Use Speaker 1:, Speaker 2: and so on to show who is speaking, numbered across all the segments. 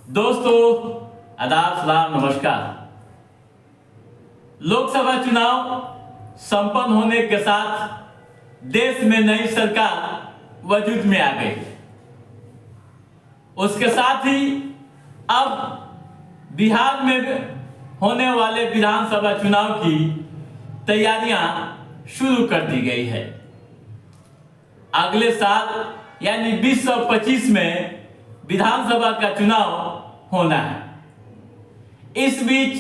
Speaker 1: दोस्तों, आदाब, सलाम, नमस्कार। लोकसभा चुनाव संपन्न होने के साथ देश में नई सरकार वजूद में आ गई। उसके साथ ही अब बिहार में होने वाले विधानसभा चुनाव की तैयारियां शुरू कर दी गई है। अगले साल यानी 2025 में विधानसभा का चुनाव होना है। इस बीच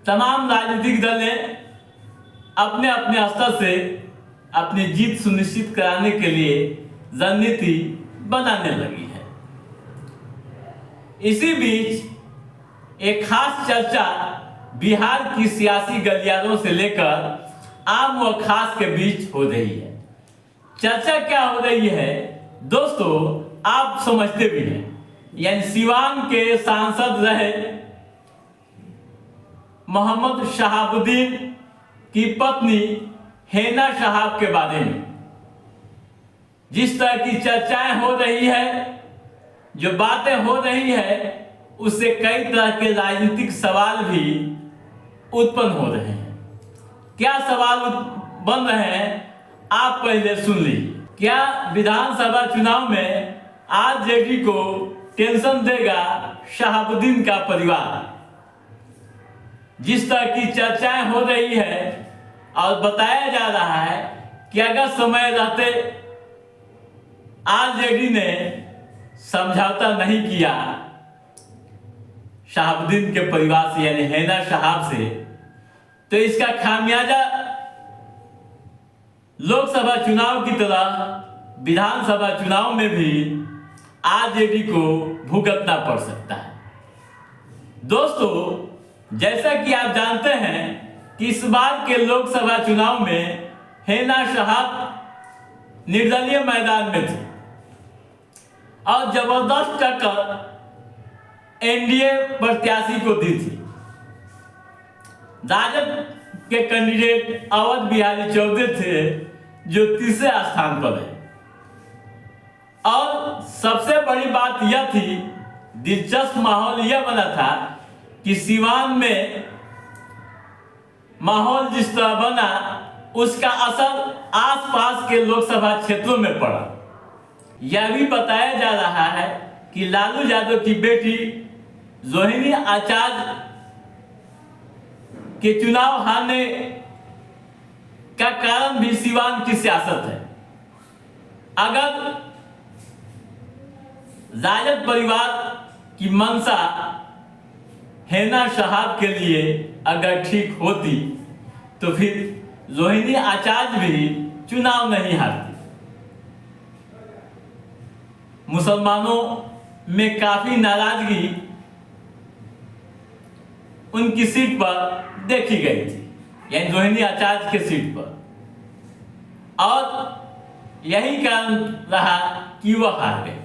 Speaker 1: तमाम राजनीतिक दलें अपने अपने स्तर से अपनी जीत सुनिश्चित कराने के लिए रणनीति बनाने लगी है। इसी बीच एक खास चर्चा बिहार की सियासी गलियारों से लेकर आम व खास के बीच हो रही है। चर्चा क्या हो रही है दोस्तों, आप समझते भी हैं। यानी सिवान के सांसद रहे मोहम्मद शहाबुद्दीन की पत्नी हेना शहाब के बारे में जिस तरह की चर्चाएं हो रही है, जो बातें हो रही है, उससे कई तरह के राजनीतिक सवाल भी उत्पन्न हो रहे हैं। क्या सवाल बन रहे हैं, आप पहले सुन लीजिए। क्या विधानसभा चुनाव में आरजेडी को टेंशन देगा शहाबुद्दीन का परिवार? जिस तरह की चर्चाएं हो रही है और बताया जा रहा है कि अगर समय रहते आरजेडी ने समझौता नहीं किया शहाबुद्दीन के परिवार से यानी हेना शहाब से, तो इसका खामियाजा लोकसभा चुनाव की तरह विधानसभा चुनाव में भी आरजेडी को भुगतना पड़ सकता है। दोस्तों, जैसा कि आप जानते हैं कि इस बार के लोकसभा चुनाव में हेना शहाब निर्दलीय मैदान में थी और जबरदस्त टक्कर एनडीए प्रत्याशी को दी थी। राजद के कैंडिडेट अवध बिहारी चौधरी थे जो तीसरे स्थान पर है। और सबसे बड़ी बात यह थी, दिलचस्प माहौल यह बना था कि सिवान में माहौल जिस तरह बना उसका असर आसपास के लोकसभा क्षेत्रों में पड़ा। यह भी बताया जा रहा है कि लालू यादव की बेटी रोहिणी आचार्य के चुनाव हारने का कारण भी सिवान की सियासत है। अगर राजद परिवार की मंशा हेना शहाब के लिए अगर ठीक होती तो फिर रोहिणी आचार्य भी चुनाव नहीं हारती। मुसलमानों में काफी नाराजगी उनकी सीट पर देखी गई थी, यानी रोहिणी आचार्य के सीट पर, और यही कारण रहा कि वह हार गए।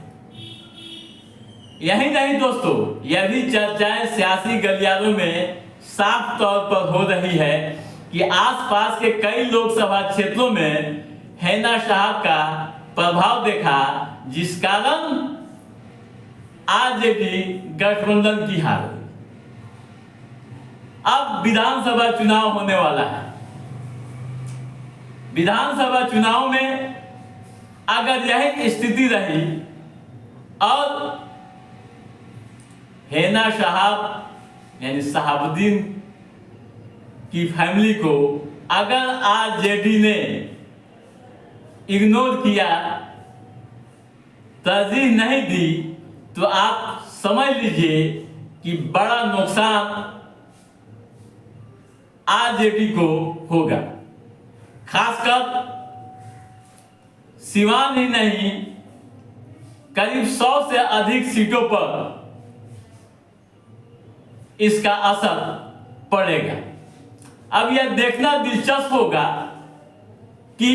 Speaker 1: यही नहीं दोस्तों, यह भी चर्चाएं सियासी गलियारों में साफ तौर पर हो रही है कि आसपास के कई लोकसभा क्षेत्रों में हेना शहाब का प्रभाव देखा, जिस कारण आरजेडी गठबंधन की हार हुई। अब विधानसभा चुनाव होने वाला है। विधानसभा चुनाव में अगर यही स्थिति रही और हेना शहाब यानी शहाबुद्दीन की फैमिली को अगर आरजेडी ने इग्नोर किया, तरजीह नहीं दी, तो आप समझ लीजिए कि बड़ा नुकसान आरजेडी को होगा। खासकर सिवान ही नहीं, करीब 100 से अधिक सीटों पर इसका असर पड़ेगा। अब यह देखना दिलचस्प होगा कि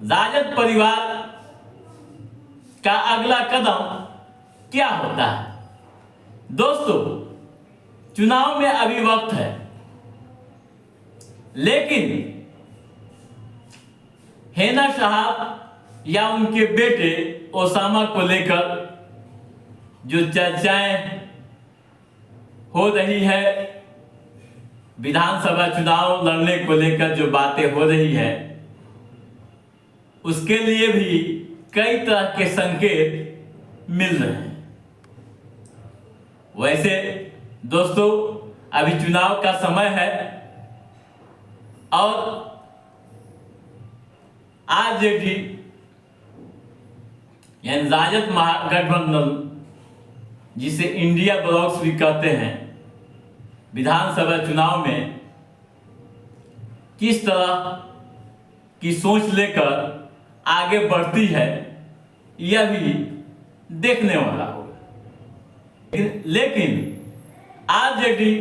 Speaker 1: राजद परिवार का अगला कदम क्या होता है। दोस्तों, चुनाव में अभी वक्त है, लेकिन हेना शहाब या उनके बेटे ओसामा को लेकर जो चर्चाएं हो रही है, विधानसभा चुनाव लड़ने को लेकर जो बातें हो रही है, उसके लिए भी कई तरह के संकेत मिल रहे हैं। वैसे दोस्तों, अभी चुनाव का समय है और आरजेडी यानी राजद महागठबंधन, जिसे इंडिया ब्लॉक्स भी कहते हैं, विधानसभा चुनाव में किस तरह की सोच लेकर आगे बढ़ती है, यह भी देखने वाला होगा। लेकिन आरजेडी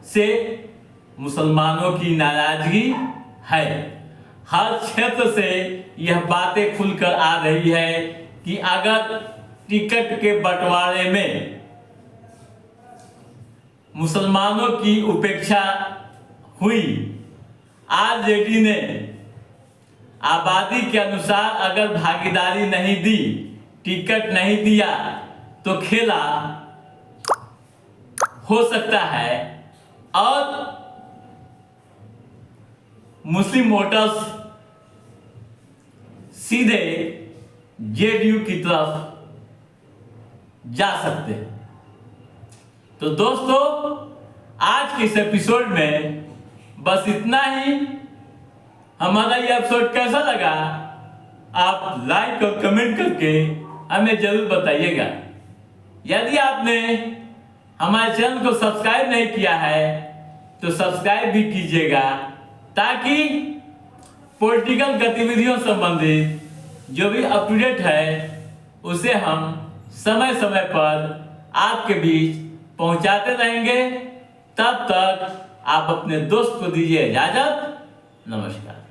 Speaker 1: से मुसलमानों की नाराजगी है। हर क्षेत्र से यह बातें खुलकर आ रही है कि अगर टिकट के बंटवारे में मुसलमानों की उपेक्षा हुई, आरजेडी ने आबादी के अनुसार अगर भागीदारी नहीं दी, टिकट नहीं दिया, तो खेला हो सकता है और मुस्लिम वोटर्स सीधे जेडीयू की तरफ जा सकते हैं। तो दोस्तों, आज के इस एपिसोड में बस इतना ही। हमारा ये एपिसोड कैसा लगा, आप लाइक और कमेंट करके हमें जरूर बताइएगा। यदि आपने हमारे चैनल को सब्सक्राइब नहीं किया है तो सब्सक्राइब भी कीजिएगा, ताकि पॉलिटिकल गतिविधियों संबंधित जो भी अप टू डेट है उसे हम समय समय पर आपके बीच पहुंचाते रहेंगे। तब तक आप अपने दोस्त को दीजिए इजाजत। नमस्कार।